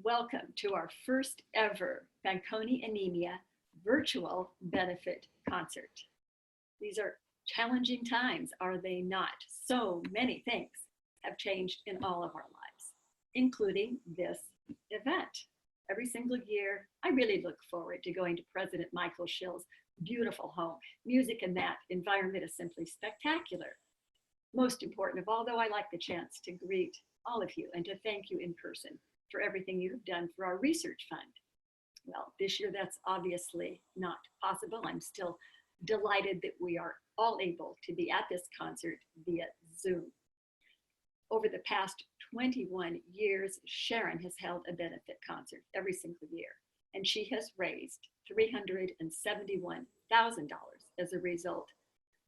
Welcome to our first ever Fanconi Anemia virtual benefit concert. These are challenging times, are they not? So many things have changed in all of our lives, including this event. Every single year, I really look forward to going to President Michael Schill's beautiful home. Music in that environment is simply spectacular. Most important of all, though, I like the chance to greet all of you and to thank you in person for everything you have done for our research fund. Well, this year that's obviously not possible. I'm still delighted that we are all able to be at this concert via Zoom. Over the past 21 years, Sharon has held a benefit concert every single year, and she has raised $371,000 as a result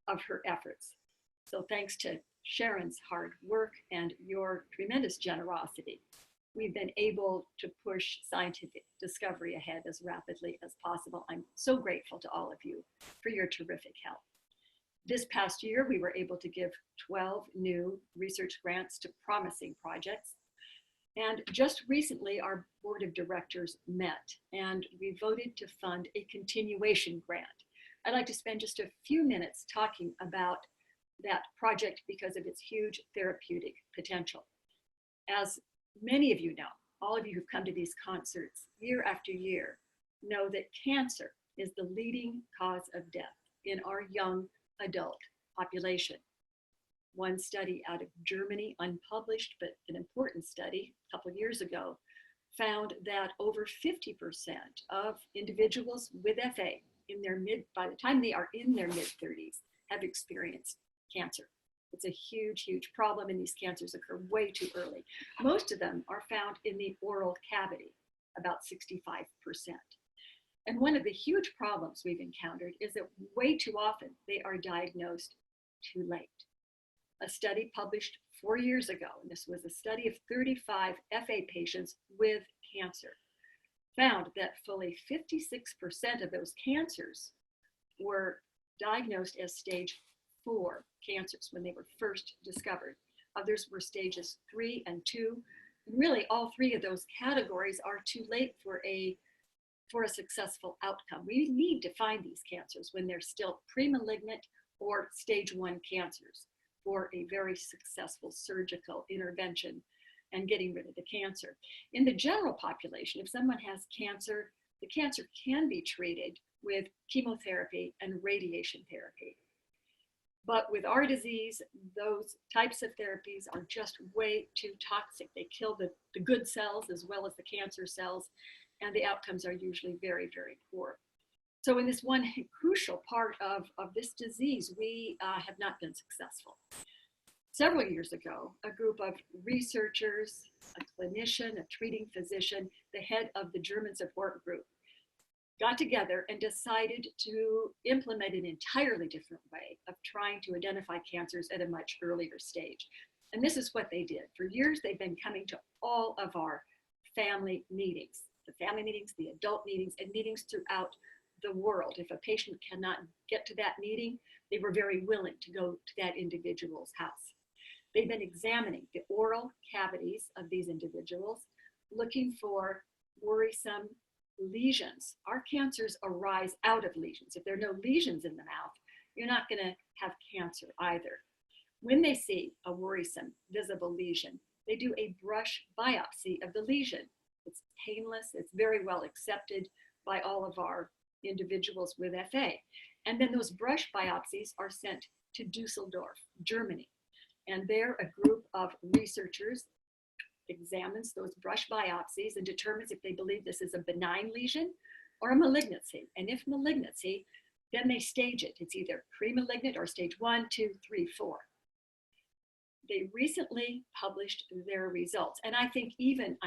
of her efforts. So thanks to Sharon's hard work and your tremendous generosity, we've been able to push scientific discovery ahead as rapidly as possible. I'm so grateful to all of you for your terrific help. This past year, we were able to give 12 new research grants to promising projects. And just recently, our board of directors met and we voted to fund a continuation grant. I'd like to spend just a few minutes talking about that project because of its huge therapeutic potential. As many of you know, all of you who've come to these concerts year after year know that cancer is the leading cause of death in our young adult population. One study out of Germany, unpublished, but an important study a couple of years ago, found that over 50% of individuals with FA by the time they are in their mid-30s have experienced cancer. It's a huge, huge problem, and these cancers occur way too early. Most of them are found in the oral cavity, about 65%. And one of the huge problems we've encountered is that way too often they are diagnosed too late. A study published 4 years ago, and this was a study of 35 FA patients with cancer, found that fully 56% of those cancers were diagnosed as stage 4 cancers when they were first discovered. Others were stages 3 and 2. And really, all 3 of those categories are too late for a successful outcome. We need to find these cancers when they're still pre-malignant or stage 1 cancers for a very successful surgical intervention and getting rid of the cancer. In the general population, if someone has cancer, the cancer can be treated with chemotherapy and radiation therapy. But with our disease, those types of therapies are just way too toxic. They kill the good cells as well as the cancer cells, and the outcomes are usually very, very poor. So in this one crucial part of this disease, we have not been successful. Several years ago, a group of researchers, a clinician, a treating physician, the head of the German support group, got together and decided to implement an entirely different way of trying to identify cancers at a much earlier stage. And this is what they did. For years, they've been coming to all of our family meetings, the adult meetings, and meetings throughout the world. If a patient cannot get to that meeting, they were very willing to go to that individual's house. They've been examining the oral cavities of these individuals, looking for worrisome lesions. Our cancers arise out of lesions. If there are no lesions in the mouth, you're not going to have cancer either. When they see a worrisome visible lesion, they do a brush biopsy of the lesion. It's painless. It's very well accepted by all of our individuals with FA. And then those brush biopsies are sent to Dusseldorf, Germany. And there a group of researchers examines those brush biopsies and determines if they believe this is a benign lesion or a malignancy. And if malignancy, then they stage it. It's either pre-malignant or stage 1, 2, 3, 4. They recently published their results. And I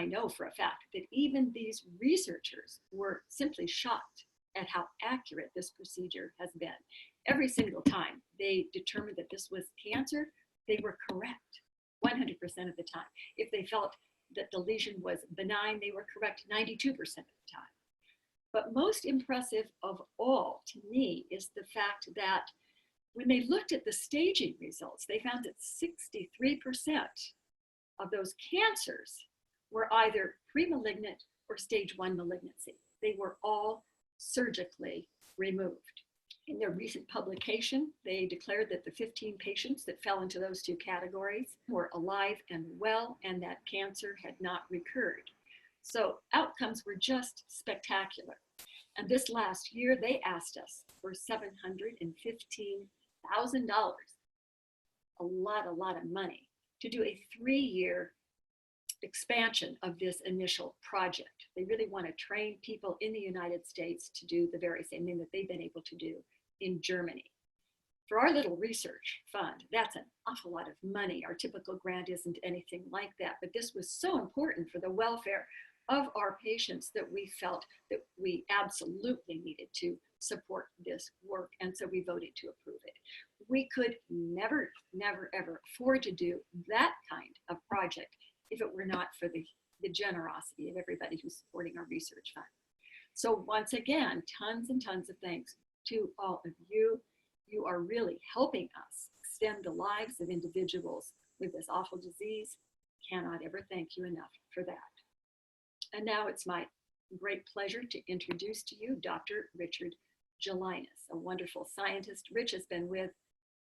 know for a fact that even these researchers were simply shocked at how accurate this procedure has been. Every single time they determined that this was cancer, they were correct 100% of the time. If they felt that the lesion was benign, they were correct 92% of the time. But most impressive of all to me is the fact that when they looked at the staging results, they found that 63% of those cancers were either pre-malignant or stage 1 malignancy. They were all surgically removed. In their recent publication, they declared that the 15 patients that fell into those two categories were alive and well, and that cancer had not recurred. So outcomes were just spectacular. And this last year, they asked us for $715,000, a lot of money, to do a 3-year expansion of this initial project. They really want to train people in the United States to do the very same thing that they've been able to do in Germany. For our little research fund, that's an awful lot of money. Our typical grant isn't anything like that, but this was so important for the welfare of our patients that we felt that we absolutely needed to support this work, and so we voted to approve it. We could never, ever afford to do that kind of project if it were not for the generosity of everybody who's supporting our research fund. So once again, tons and tons of thanks to all of you. You are really helping us extend the lives of individuals with this awful disease. Cannot ever thank you enough for that. And now it's my great pleasure to introduce to you Dr. Richard Gelinas, a wonderful scientist. Rich has been with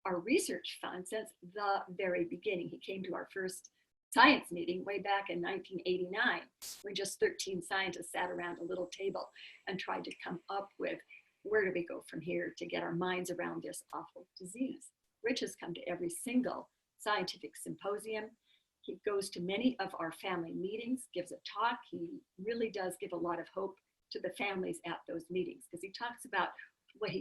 our research fund since the very beginning. He came to our first science meeting way back in 1989, when just 13 scientists sat around a little table and tried to come up with where do we go from here to get our minds around this awful disease. Rich has come to every single scientific symposium. He goes to many of our family meetings, gives a talk. He really does give a lot of hope to the families at those meetings, because he talks about what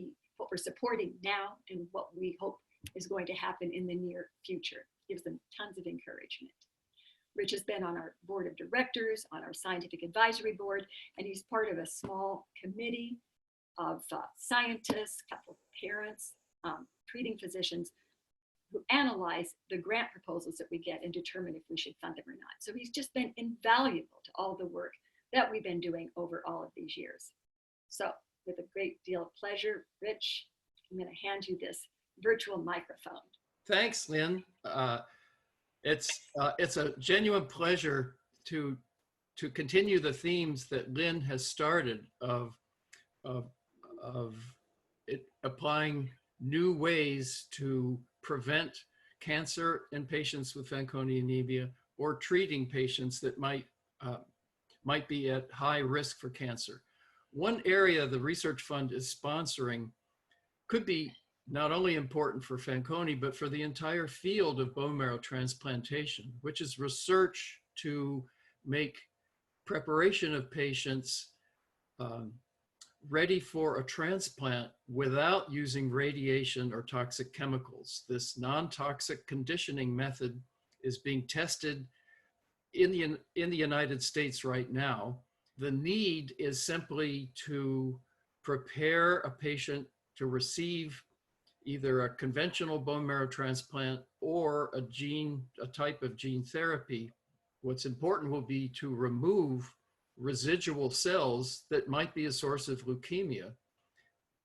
we're supporting now and what we hope is going to happen in the near future. Gives them tons of encouragement. Rich has been on our board of directors, on our scientific advisory board, and he's part of a small committee of scientists, a couple of parents, treating physicians, who analyze the grant proposals that we get and determine if we should fund them or not. So he's just been invaluable to all the work that we've been doing over all of these years. So with a great deal of pleasure, Rich, I'm going to hand you this virtual microphone. Thanks, Lynn. It's a genuine pleasure to continue the themes that Lynn has started of applying new ways to prevent cancer in patients with Fanconi anemia, or treating patients that might be at high risk for cancer. One area the research fund is sponsoring could be not only important for Fanconi, but for the entire field of bone marrow transplantation, which is research to make preparation of patients ready for a transplant without using radiation or toxic chemicals. This non-toxic conditioning method is being tested in the United States right now. The need is simply to prepare a patient to receive either a conventional bone marrow transplant or a type of gene therapy. What's important will be to remove residual cells that might be a source of leukemia.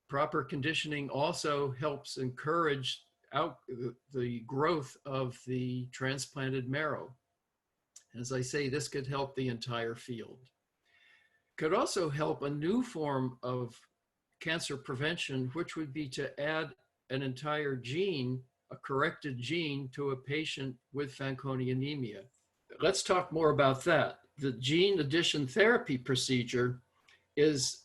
Proper conditioning also helps encourage the growth of the transplanted marrow. As I say, this could help the entire field. Could also help a new form of cancer prevention, which would be to add an entire gene, a corrected gene, to a patient with Fanconi anemia. Let's talk more about that. The gene addition therapy procedure is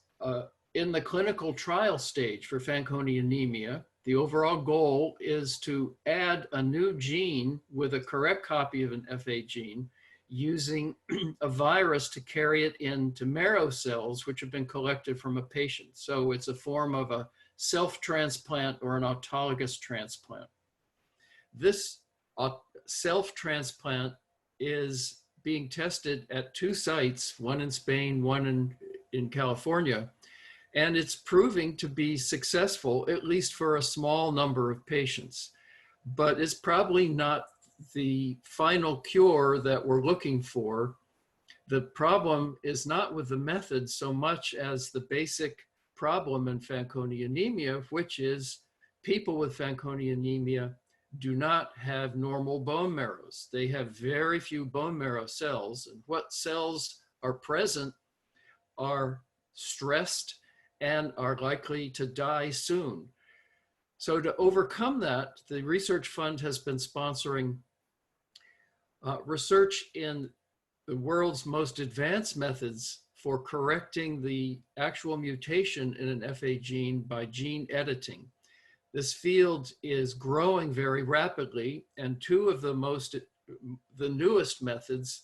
in the clinical trial stage for Fanconi anemia. The overall goal is to add a new gene with a correct copy of an FA gene, using a virus to carry it into marrow cells, which have been collected from a patient. So it's a form of a self-transplant or an autologous transplant. This self-transplant is being tested at 2 sites, one in Spain, one in California, and it's proving to be successful, at least for a small number of patients. But it's probably not the final cure that we're looking for. The problem is not with the method so much as the basic problem in Fanconi anemia, which is people with Fanconi anemia do not have normal bone marrows. They have very few bone marrow cells, and what cells are present are stressed and are likely to die soon. So to overcome that, the Research Fund has been sponsoring research in the world's most advanced methods for correcting the actual mutation in an FA gene by gene editing. This field is growing very rapidly, and two of the newest methods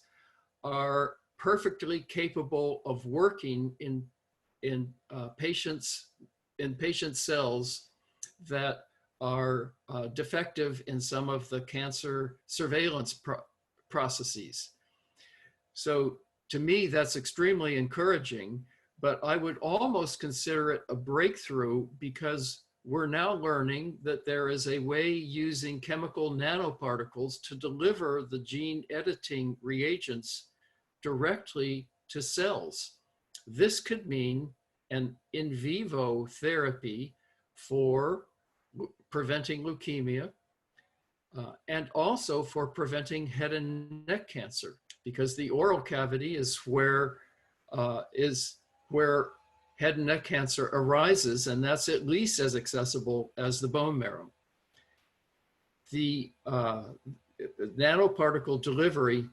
are perfectly capable of working in patient cells that are defective in some of the cancer surveillance processes. So to me, that's extremely encouraging, but I would almost consider it a breakthrough because we're now learning that there is a way using chemical nanoparticles to deliver the gene editing reagents directly to cells. This could mean an in vivo therapy for preventing leukemia and also for preventing head and neck cancer, because the oral cavity is where head and neck cancer arises, and that's at least as accessible as the bone marrow. The nanoparticle delivery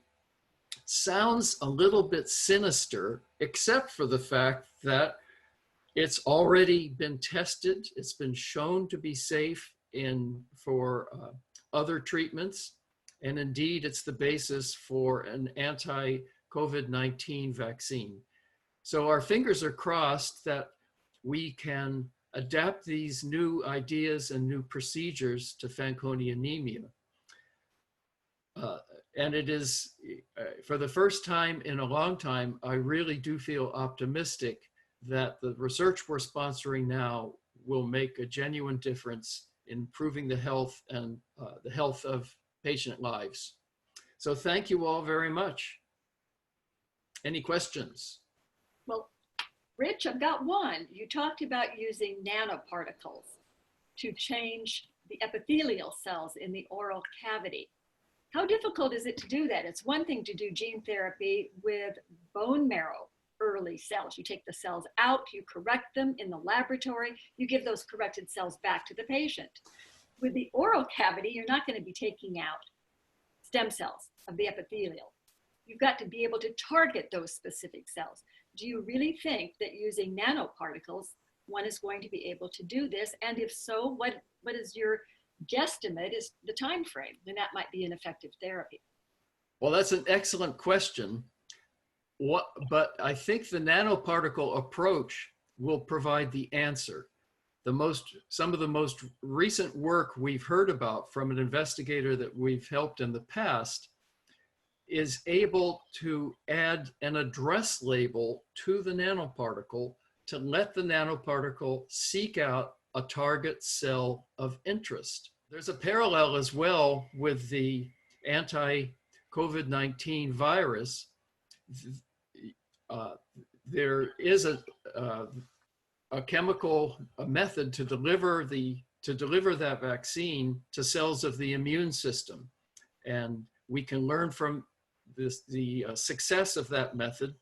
sounds a little bit sinister, except for the fact that it's already been tested. It's been shown to be safe for other treatments. And indeed, it's the basis for an anti-COVID-19 vaccine. So our fingers are crossed that we can adapt these new ideas and new procedures to Fanconi anemia. And it is, for the first time in a long time, I really do feel optimistic that the research we're sponsoring now will make a genuine difference in improving the health and the health of patient lives. So thank you all very much. Any questions? Well, Rich, I've got one. You talked about using nanoparticles to change the epithelial cells in the oral cavity. How difficult is it to do that? It's one thing to do gene therapy with bone marrow early cells. You take the cells out, you correct them in the laboratory, you give those corrected cells back to the patient. With the oral cavity, you're not going to be taking out stem cells of the epithelial. You've got to be able to target those specific cells. Do you really think that using nanoparticles, one is going to be able to do this? And if so, what is your guesstimate is the time frame when that might be an effective therapy? Well, that's an excellent question. But I think the nanoparticle approach will provide the answer. Some of the most recent work we've heard about from an investigator that we've helped in the past is able to add an address label to the nanoparticle to let the nanoparticle seek out a target cell of interest. There's a parallel as well with the anti-COVID-19 virus. There is a chemical method to deliver that vaccine to cells of the immune system, and we can learn from the success of that method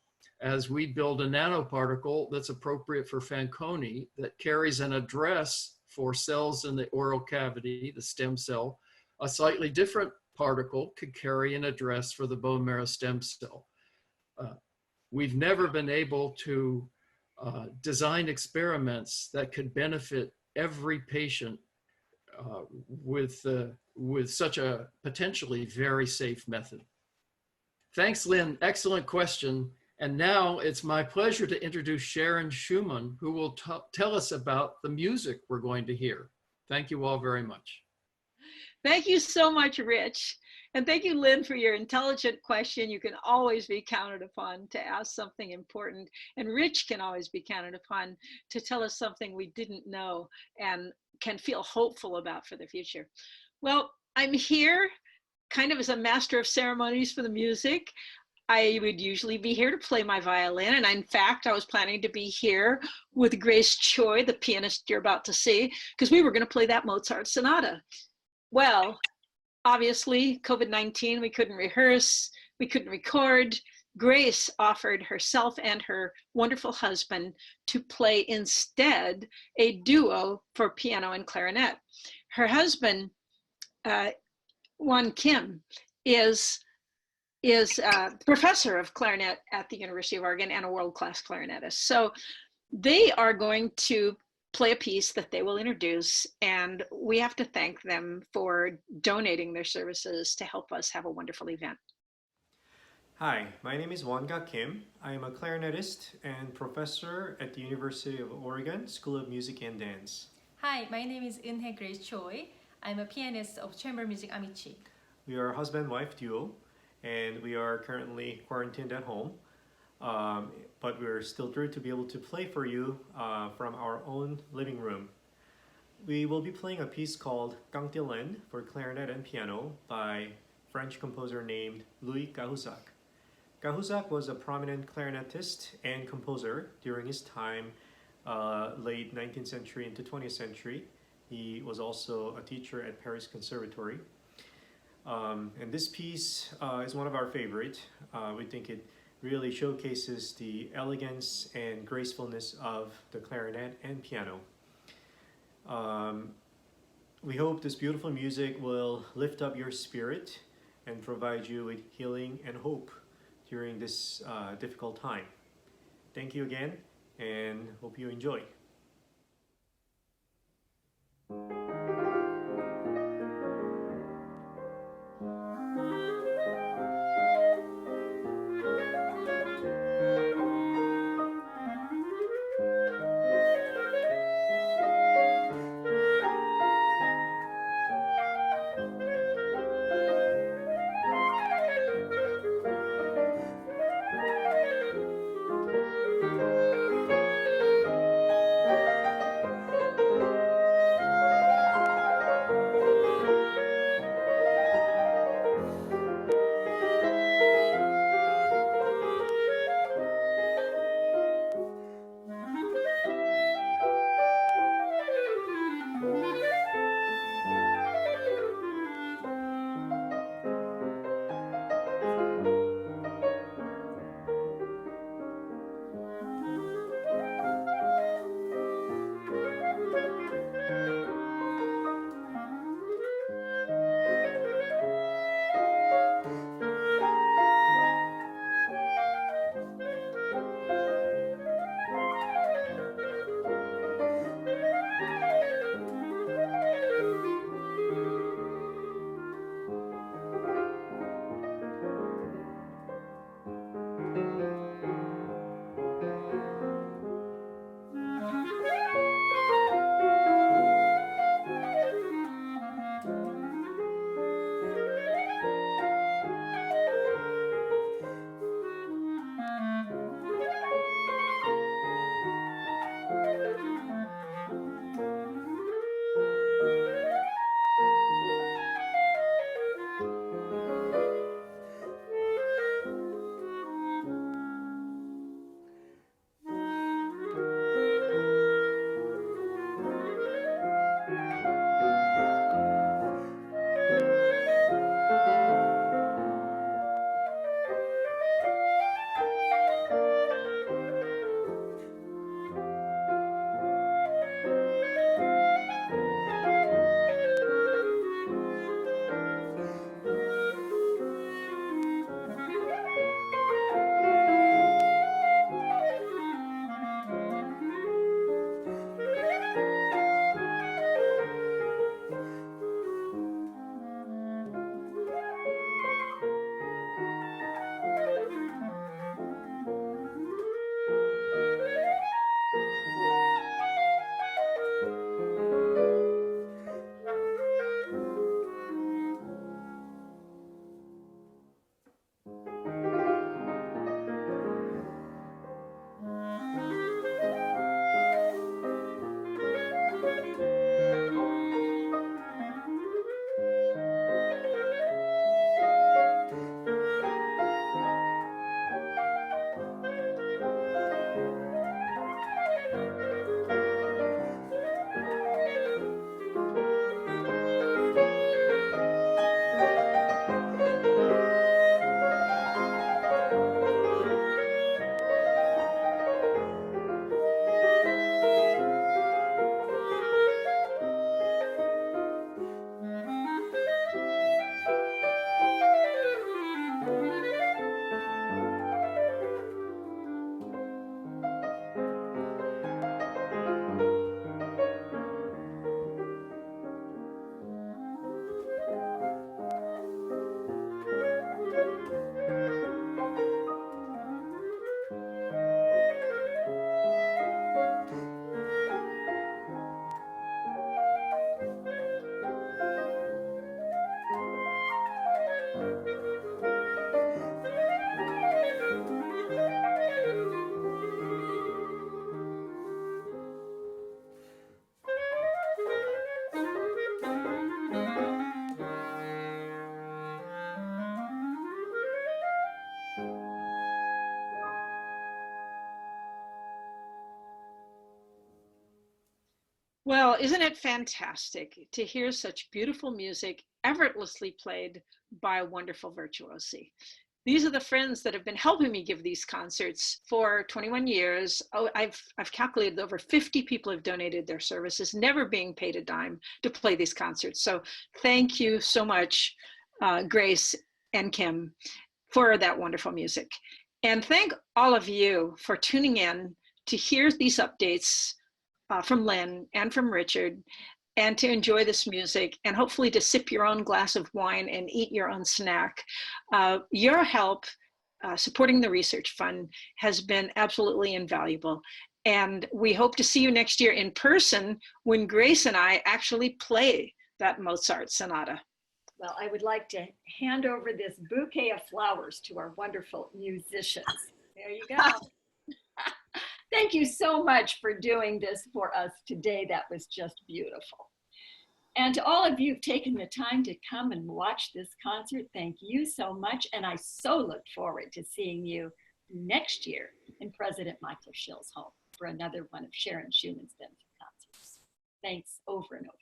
as we build a nanoparticle that's appropriate for Fanconi, that carries an address for cells in the oral cavity, the stem cell. A slightly different particle could carry an address for the bone marrow stem cell. We've never been able to design experiments that could benefit every patient with such a potentially very safe method. Thanks, Lynn. Excellent question. And now it's my pleasure to introduce Sharon Schuman, who will tell us about the music we're going to hear. Thank you all very much. Thank you so much, Rich. And thank you, Lynn, for your intelligent question. You can always be counted upon to ask something important. And Rich can always be counted upon to tell us something we didn't know and can feel hopeful about for the future. Well, I'm here kind of as a master of ceremonies for the music. I would usually be here to play my violin. And in fact, I was planning to be here with Grace Choi, the pianist you're about to see, because we were going to play that Mozart sonata. Well, obviously, COVID-19, we couldn't rehearse, we couldn't record. Grace offered herself and her wonderful husband to play instead a duo for piano and clarinet. Her husband, Won Kim, is professor of clarinet at the University of Oregon and a world-class clarinetist. So they are going to play a piece that they will introduce, and we have to thank them for donating their services to help us have a wonderful event. Hi, my name is Won-ga Kim. I am a clarinetist and professor at the University of Oregon School of Music and Dance. Hi, my name is Eunhae Grace Choi. I'm a pianist of chamber music Amici. We are a husband-wife duo, and we are currently quarantined at home. But we're still thrilled to be able to play for you from our own living room. We will be playing a piece called Gangtilen for clarinet and piano by French composer named Louis Cahuzac. Cahuzac was a prominent clarinetist and composer during his time, late 19th century into 20th century. He was also a teacher at Paris Conservatory. And this piece is one of our favorite. We think it really showcases the elegance and gracefulness of the clarinet and piano. We hope this beautiful music will lift up your spirit and provide you with healing and hope during this difficult time. Thank you again, and hope you enjoy. Well, isn't it fantastic to hear such beautiful music effortlessly played by wonderful virtuosi? These are the friends that have been helping me give these concerts for 21 years. Oh, I've calculated over 50 people have donated their services, never being paid a dime to play these concerts. So thank you so much, Grace and Kim, for that wonderful music. And thank all of you for tuning in to hear these updates from Lynn and from Richard, and to enjoy this music, and hopefully to sip your own glass of wine and eat your own snack. Your help supporting the Research Fund has been absolutely invaluable. And we hope to see you next year in person when Grace and I actually play that Mozart sonata. Well, I would like to hand over this bouquet of flowers to our wonderful musicians. There you go. Thank you so much for doing this for us today. That was just beautiful. And to all of you who've taken the time to come and watch this concert, thank you so much. And I so look forward to seeing you next year in President Michael Schill's home for another one of Sharon Schuman's benefit concerts. Thanks over and over.